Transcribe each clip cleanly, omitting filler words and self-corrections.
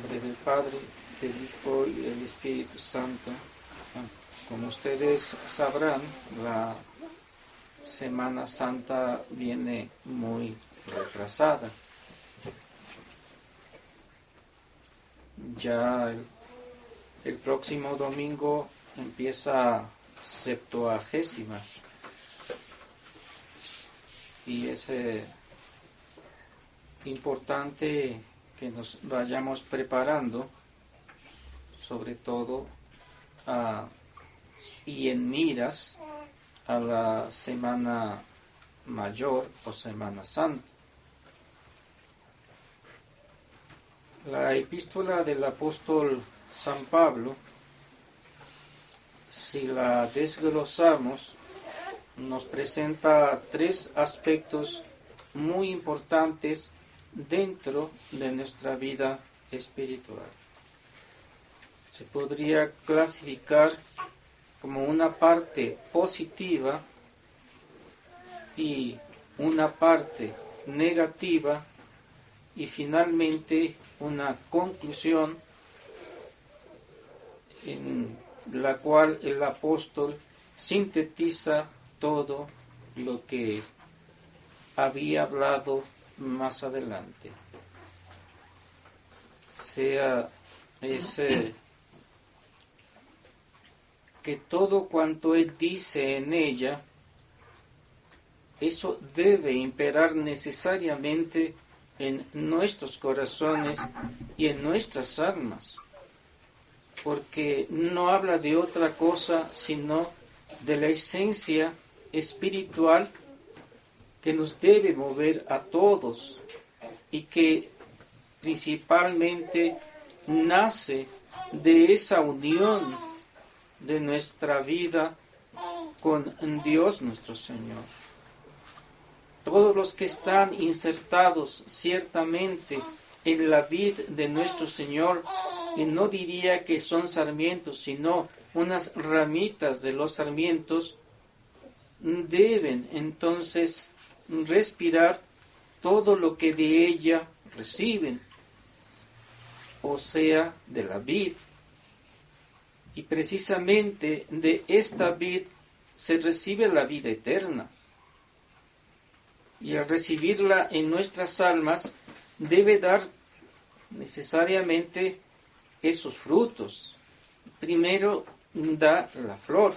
nombre del Padre, del Hijo y del Espíritu Santo. Como ustedes sabrán, la Semana Santa viene muy retrasada. Ya el próximo domingo empieza Septuagésima y es importante que nos vayamos preparando, sobre todo y en miras a la Semana Mayor o Semana Santa. La epístola del apóstol San Pablo, si la desglosamos, nos presenta tres aspectos muy importantes dentro de nuestra vida espiritual. Se podría clasificar como una parte positiva y una parte negativa y finalmente una conclusión en la cual el apóstol sintetiza todo lo que había hablado más adelante. Que todo cuanto él dice en ella, eso debe imperar necesariamente en nuestros corazones y en nuestras almas, porque no habla de otra cosa sino de la esencia espiritual que nos debe mover a todos y que principalmente nace de esa unión de nuestra vida con Dios nuestro Señor. Todos los que están insertados ciertamente en la vid de nuestro Señor, y no diría que son sarmientos, sino unas ramitas de los sarmientos, deben entonces respirar todo lo que de ella reciben, o sea, de la vid. Y precisamente de esta vid se recibe la vida eterna. Y al recibirla en nuestras almas, debe dar necesariamente esos frutos. Primero da la flor,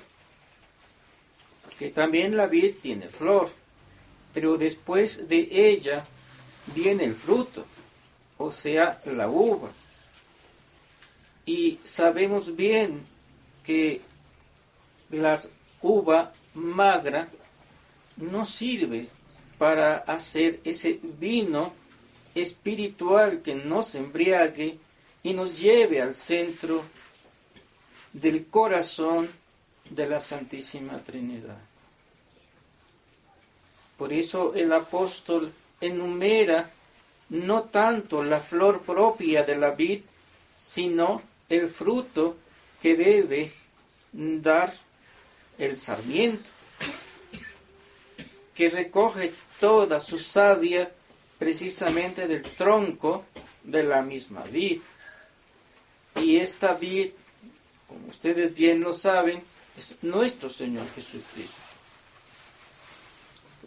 que también la vid tiene flor, pero después de ella viene el fruto, o sea, la uva. Y sabemos bien que la uva magra no sirve para hacer ese vino espiritual que nos embriague y nos lleve al centro del corazón de la Santísima Trinidad. Por eso el apóstol enumera no tanto la flor propia de la vid, sino el fruto que debe dar el sarmiento, que recoge toda su savia precisamente del tronco de la misma vid. Y esta vid, como ustedes bien lo saben, es nuestro Señor Jesucristo.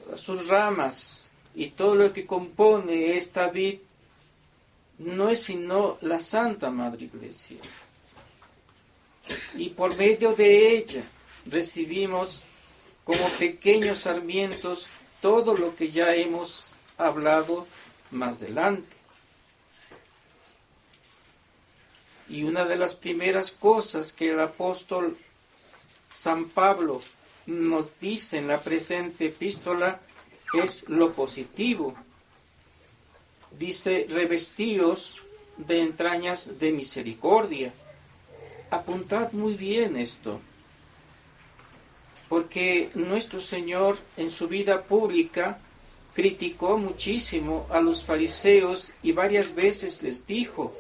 Todas sus ramas y todo lo que compone esta vid no es sino la Santa Madre Iglesia. Y por medio de ella recibimos como pequeños sarmientos todo lo que ya hemos hablado más adelante. Y una de las primeras cosas que el apóstol San Pablo nos dice en la presente epístola es lo positivo. Dice, revestíos de entrañas de misericordia. Apuntad muy bien esto, porque nuestro Señor en su vida pública criticó muchísimo a los fariseos y varias veces les dijo,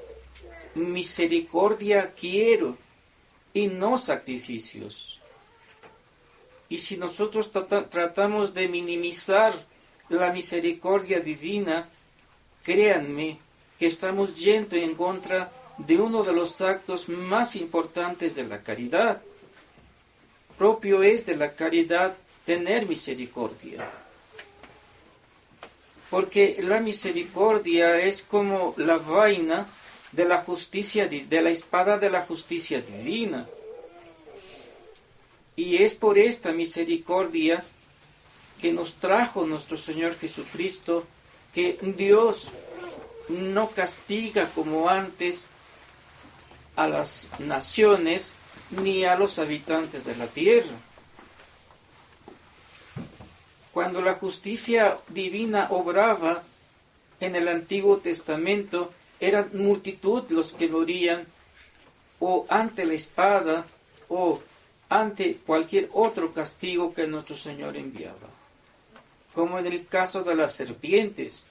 misericordia quiero y no sacrificios. Y si nosotros tratamos de minimizar la misericordia divina, créanme que estamos yendo en contra de uno de los actos más importantes de la caridad. Propio es de la caridad tener misericordia. Porque la misericordia es como la vaina de la justicia, de la espada de la justicia divina. Y es por esta misericordia que nos trajo nuestro Señor Jesucristo, que Dios no castiga como antes a las naciones ni a los habitantes de la tierra. Cuando la justicia divina obraba en el Antiguo Testamento, eran multitud los que morían o ante la espada o ante cualquier otro castigo que nuestro Señor enviaba. Como en el caso de las serpientes,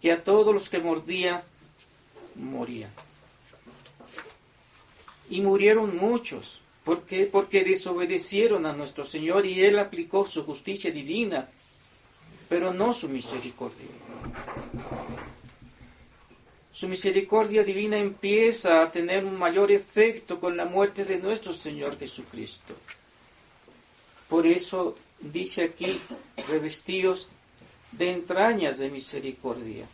que a todos los que mordían, morían. Y murieron muchos. ¿Por qué? Porque desobedecieron a nuestro Señor y Él aplicó su justicia divina, pero no su misericordia. Su misericordia divina empieza a tener un mayor efecto con la muerte de nuestro Señor Jesucristo. Por eso dice aquí, revestidos de entrañas de misericordia,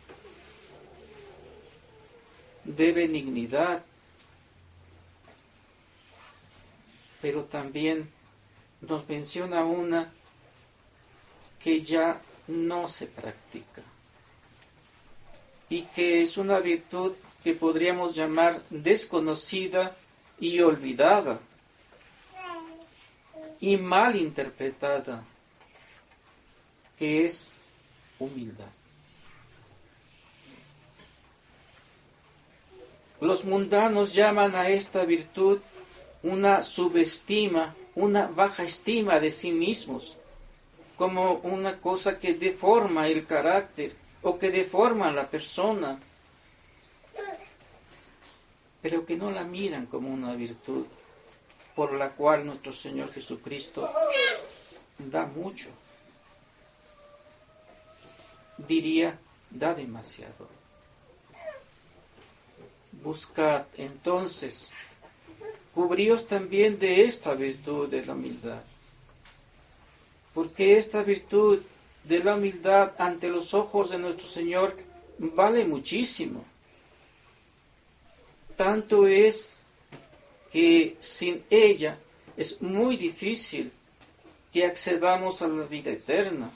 de benignidad, pero también nos menciona una que ya no se practica y que es una virtud que podríamos llamar desconocida y olvidada y mal interpretada, que es humildad. Los mundanos llaman a esta virtud una subestima, una baja estima de sí mismos, como una cosa que deforma el carácter o que deforma a la persona, pero que no la miran como una virtud por la cual nuestro Señor Jesucristo da mucho. Diría, da demasiado. Buscad entonces, cubríos también de esta virtud de la humildad, porque esta virtud de la humildad ante los ojos de nuestro Señor vale muchísimo. Tanto es que sin ella es muy difícil que accedamos a la vida eterna.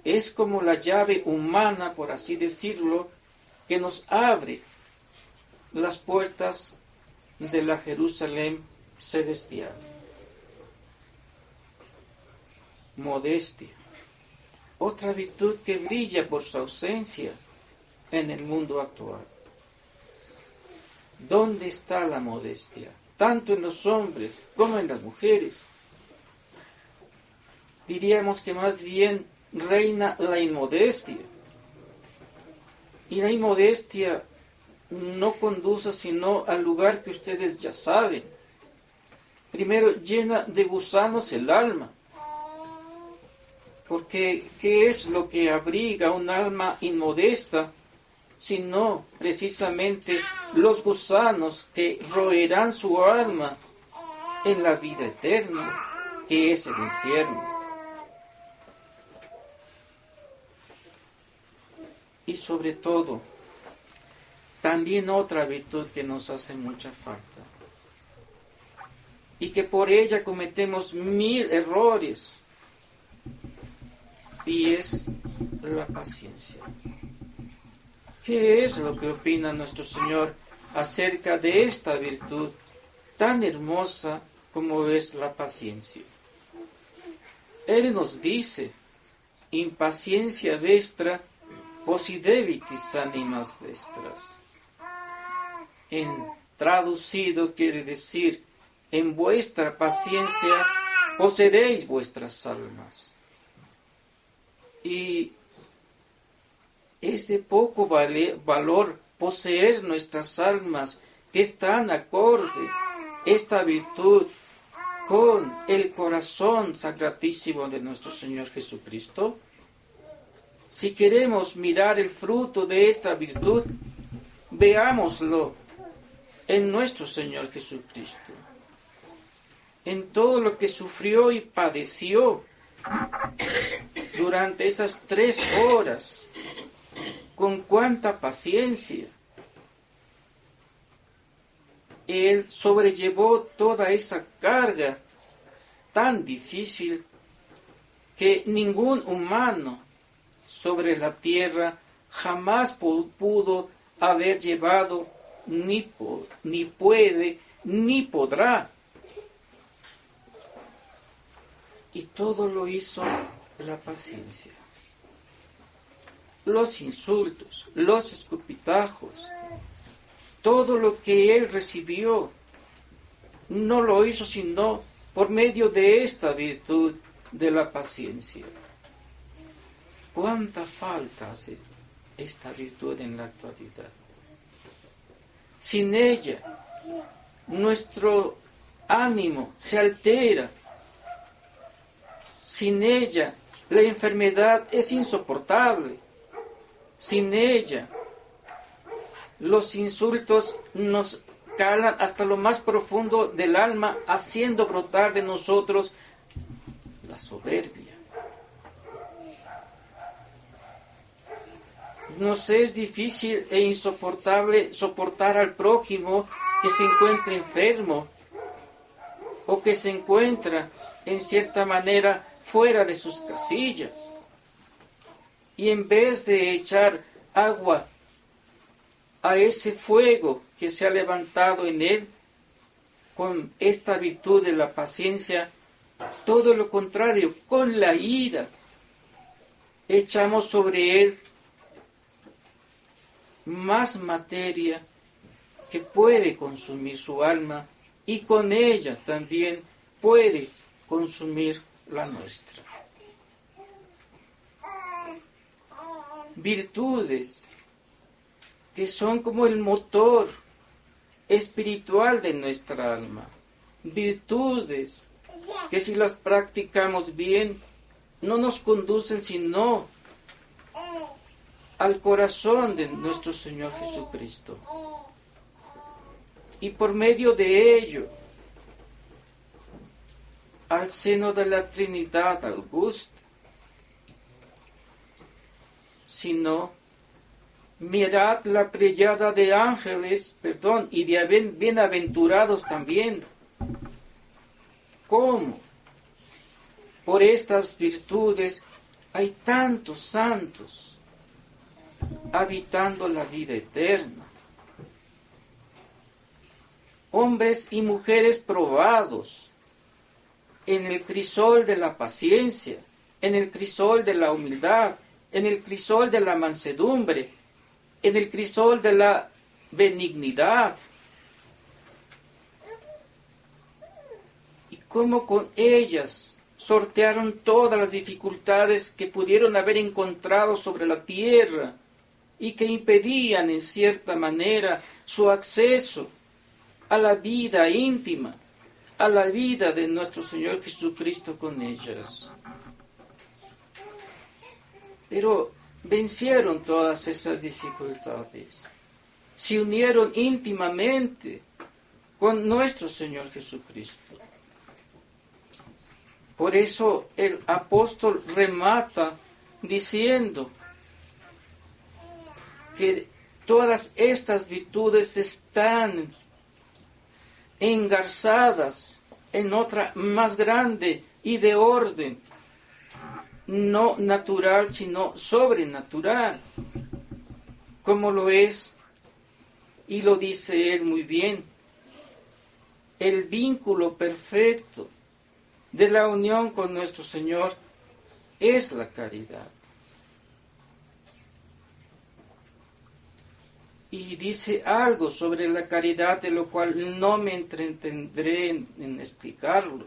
Es como la llave humana, por así decirlo, que nos abre las puertas de la Jerusalén celestial. Modestia, otra virtud que brilla por su ausencia en el mundo actual. ¿Dónde está la modestia? Tanto en los hombres como en las mujeres. Diríamos que más bien reina la inmodestia. Y la inmodestia no conduce sino al lugar que ustedes ya saben. Primero, llena de gusanos el alma. Porque, ¿qué es lo que abriga un alma inmodesta? Sino precisamente los gusanos que roerán su alma en la vida eterna, que es el infierno. Y sobre todo, también otra virtud que nos hace mucha falta, y que por ella cometemos 1000 errores, y es la paciencia. ¿Qué es lo que opina nuestro Señor acerca de esta virtud tan hermosa como es la paciencia? Él nos dice, impaciencia vestra, posidebitis animas vestras. Traducido quiere decir, en vuestra paciencia poseeréis vuestras almas. Y es de poco valor poseer nuestras almas, que están acorde esta virtud con el corazón sacratísimo de nuestro Señor Jesucristo. Si queremos mirar el fruto de esta virtud, veámoslo en nuestro Señor Jesucristo, en todo lo que sufrió y padeció durante esas 3 horas, con cuánta paciencia. Él sobrellevó toda esa carga tan difícil que ningún humano sobre la tierra jamás pudo haber llevado, ni puede, ni podrá. Y todo lo hizo la paciencia. Los insultos, los escupitajos, todo lo que él recibió, no lo hizo sino por medio de esta virtud de la paciencia. ¿Cuánta falta hace esta virtud en la actualidad? Sin ella, nuestro ánimo se altera. Sin ella, la enfermedad es insoportable. Sin ella, los insultos nos calan hasta lo más profundo del alma, haciendo brotar de nosotros la soberbia. Nos es difícil e insoportable soportar al prójimo que se encuentra enfermo o que se encuentra, en cierta manera, fuera de sus casillas. Y en vez de echar agua a ese fuego que se ha levantado en él, con esta virtud de la paciencia, todo lo contrario, con la ira, echamos sobre él más materia que puede consumir su alma y con ella también puede consumir la nuestra. Virtudes que son como el motor espiritual de nuestra alma. Virtudes que si las practicamos bien no nos conducen sino al corazón de nuestro Señor Jesucristo. Y por medio de ello, al seno de la Trinidad augusta, sino mirad la plejada de ángeles, y de bienaventurados también. ¿Cómo? Por estas virtudes hay tantos santos habitando la vida eterna. Hombres y mujeres probados en el crisol de la paciencia, en el crisol de la humildad, en el crisol de la mansedumbre, en el crisol de la benignidad. Y cómo con ellas sortearon todas las dificultades que pudieron haber encontrado sobre la tierra y que impedían en cierta manera su acceso a la vida íntima, a la vida de nuestro Señor Jesucristo con ellas. Pero vencieron todas esas dificultades, se unieron íntimamente con nuestro Señor Jesucristo. Por eso el apóstol remata diciendo que todas estas virtudes están engarzadas en otra más grande y de orden, no natural, sino sobrenatural, como lo es, y lo dice él muy bien, el vínculo perfecto de la unión con nuestro Señor es la caridad. Y dice algo sobre la caridad, de lo cual no me entretendré en explicarlo,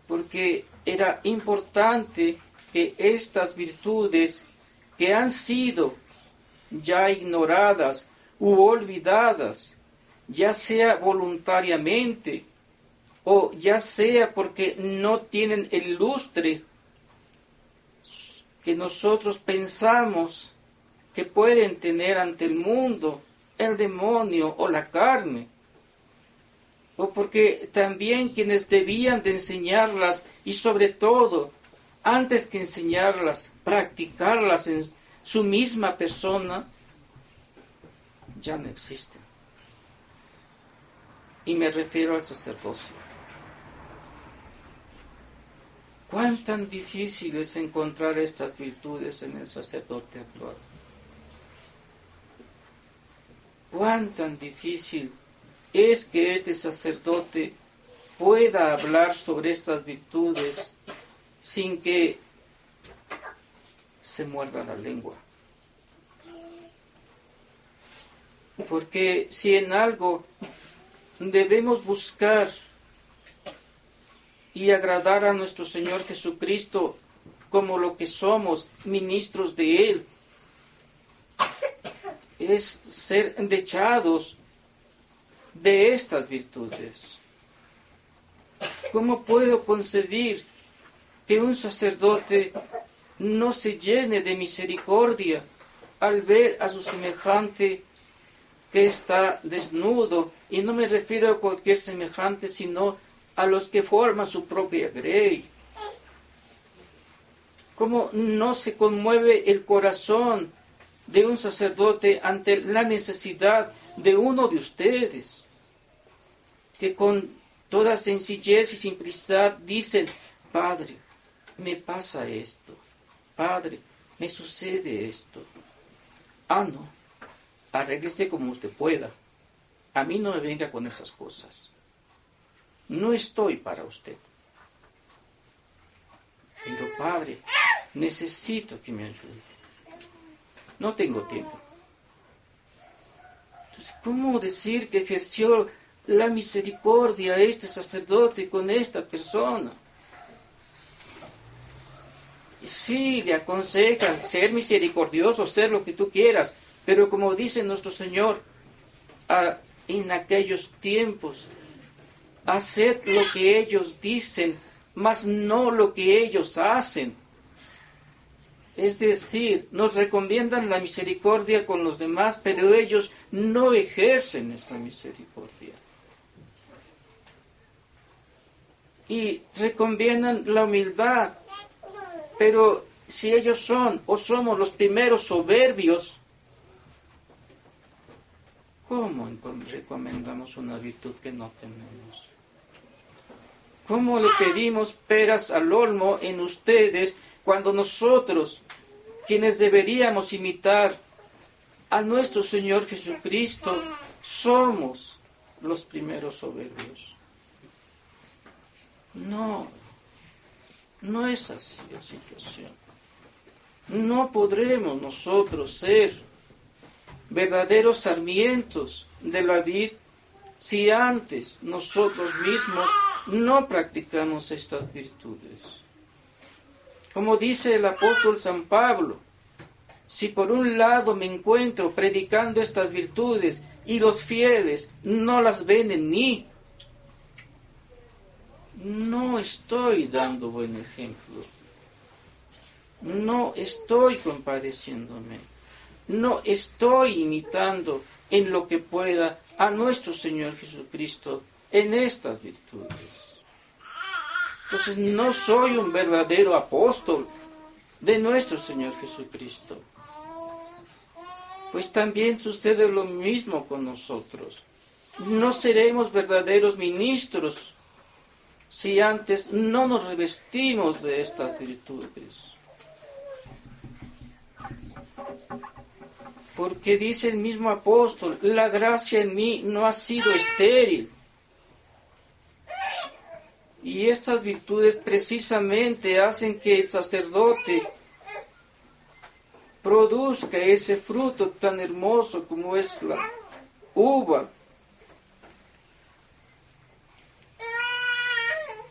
porque era importante que estas virtudes que han sido ya ignoradas u olvidadas, ya sea voluntariamente o ya sea porque no tienen el lustre que nosotros pensamos que pueden tener ante el mundo, el demonio o la carne, o porque también quienes debían de enseñarlas y sobre todo, antes que enseñarlas, practicarlas en su misma persona, ya no existen. Y me refiero al sacerdocio. ¿Cuán tan difícil es encontrar estas virtudes en el sacerdote actual? ¿Cuán tan difícil es que este sacerdote pueda hablar sobre estas virtudes sin que se muerda la lengua? Porque si en algo debemos buscar y agradar a nuestro Señor Jesucristo como lo que somos, ministros de Él, es ser dechados de estas virtudes. ¿Cómo puedo concebir que un sacerdote no se llene de misericordia al ver a su semejante que está desnudo? Y no me refiero a cualquier semejante, sino a los que forman su propia grey. ¿Cómo no se conmueve el corazón de un sacerdote ante la necesidad de uno de ustedes, que con toda sencillez y simplicidad dicen: Padre, me pasa esto, Padre, me sucede esto? Ah, no, arréglese como usted pueda, a mí no me venga con esas cosas, no estoy para usted. Pero Padre, necesito que me ayude, no tengo tiempo. Entonces, ¿cómo decir que ejerció la misericordia este sacerdote con esta persona? Sí, le aconsejan ser misericordioso, ser lo que tú quieras, pero como dice nuestro Señor, en aquellos tiempos, haced lo que ellos dicen, mas no lo que ellos hacen. Es decir, nos recomiendan la misericordia con los demás, pero ellos no ejercen esa misericordia. Y recomiendan la humildad, pero si ellos son o somos los primeros soberbios, ¿cómo recomendamos una virtud que no tenemos? ¿Cómo le pedimos peras al olmo en ustedes cuando nosotros, quienes deberíamos imitar a nuestro Señor Jesucristo, somos los primeros soberbios? No es así la situación. No podremos nosotros ser verdaderos sarmientos de la vid si antes nosotros mismos no practicamos estas virtudes. Como dice el apóstol San Pablo, si por un lado me encuentro predicando estas virtudes y los fieles no las ven en mí, no estoy dando buen ejemplo, no estoy compadeciéndome, no estoy imitando en lo que pueda a nuestro Señor Jesucristo en estas virtudes. Entonces no soy un verdadero apóstol de nuestro Señor Jesucristo. Pues también sucede lo mismo con nosotros. No seremos verdaderos ministros si antes no nos revestimos de estas virtudes. Porque dice el mismo apóstol, la gracia en mí no ha sido estéril. Y estas virtudes precisamente hacen que el sacerdote produzca ese fruto tan hermoso como es la uva,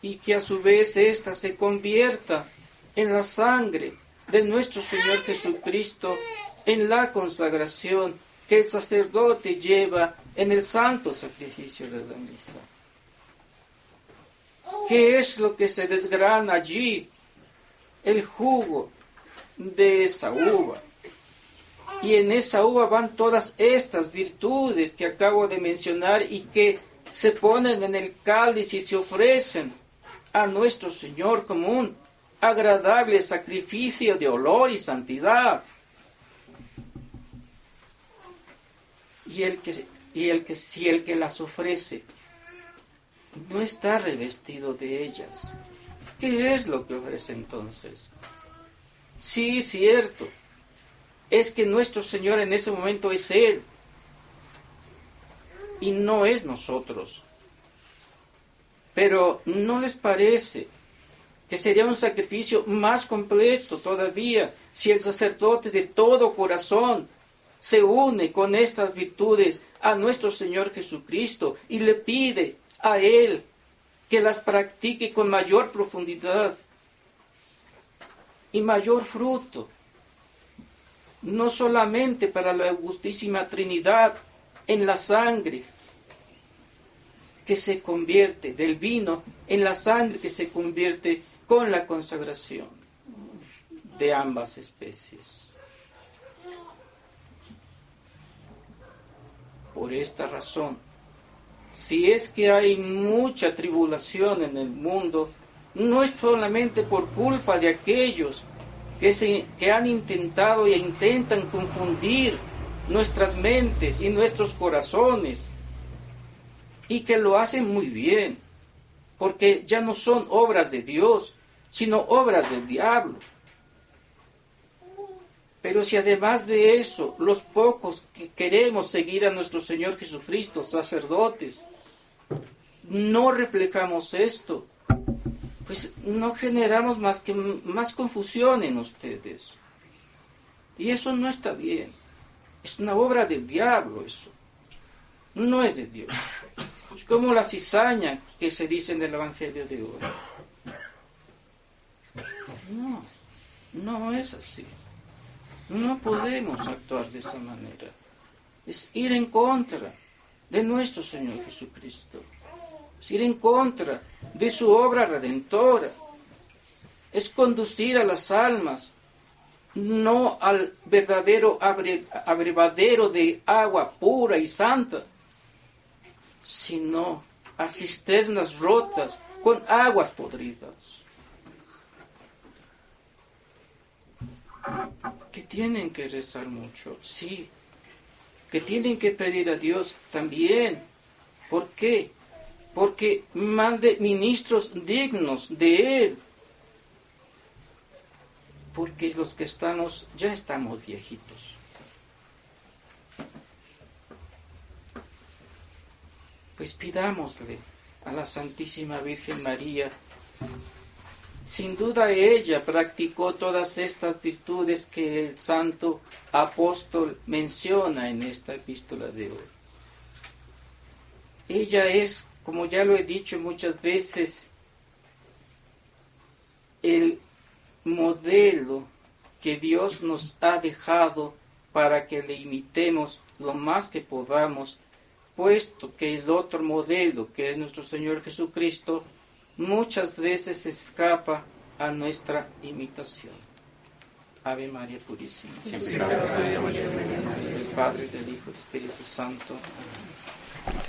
y que a su vez ésta se convierta en la sangre de nuestro Señor Jesucristo en la consagración que el sacerdote lleva en el santo sacrificio de la misa. ¿Qué es lo que se desgrana allí? El jugo de esa uva. Y en esa uva van todas estas virtudes que acabo de mencionar y que se ponen en el cáliz y se ofrecen a nuestro Señor como un agradable sacrificio de olor y santidad. Y si el que las ofrece no está revestido de ellas, ¿qué es lo que ofrece entonces? Sí, cierto, es que nuestro Señor en ese momento es Él y no es nosotros. Pero ¿no les parece que sería un sacrificio más completo todavía si el sacerdote de todo corazón se une con estas virtudes a nuestro Señor Jesucristo y le pide a Él que las practique con mayor profundidad y mayor fruto? No solamente para la Augustísima Trinidad en la sangre que se convierte, del vino en la sangre que se convierte con la consagración de ambas especies. Por esta razón, si es que hay mucha tribulación en el mundo, no es solamente por culpa de aquellos que han intentado e intentan confundir nuestras mentes y nuestros corazones, y que lo hacen muy bien, porque ya no son obras de Dios, sino obras del diablo. Pero si además de eso, los pocos que queremos seguir a nuestro Señor Jesucristo, sacerdotes, no reflejamos esto, pues no generamos más confusión en ustedes. Y eso no está bien. Es una obra del diablo eso. No es de Dios. Es como la cizaña que se dice en el Evangelio de hoy. No es así. No podemos actuar de esa manera. Es ir en contra de nuestro Señor Jesucristo. Es ir en contra de su obra redentora. Es conducir a las almas no al verdadero abrevadero de agua pura y santa, sino a cisternas rotas con aguas podridas. Que tienen que rezar mucho, sí. Que tienen que pedir a Dios también. ¿Por qué? Porque mande ministros dignos de Él. Porque los que ya estamos viejitos. Pues pidámosle a la Santísima Virgen María. Sin duda ella practicó todas estas virtudes que el santo apóstol menciona en esta epístola de hoy. Ella es, como ya lo he dicho muchas veces, el modelo que Dios nos ha dejado para que le imitemos lo más que podamos, puesto que el otro modelo, que es nuestro Señor Jesucristo, muchas veces escapa a nuestra imitación. Ave María Purísima. Del Padre, del Hijo y del Espíritu Santo. Amén.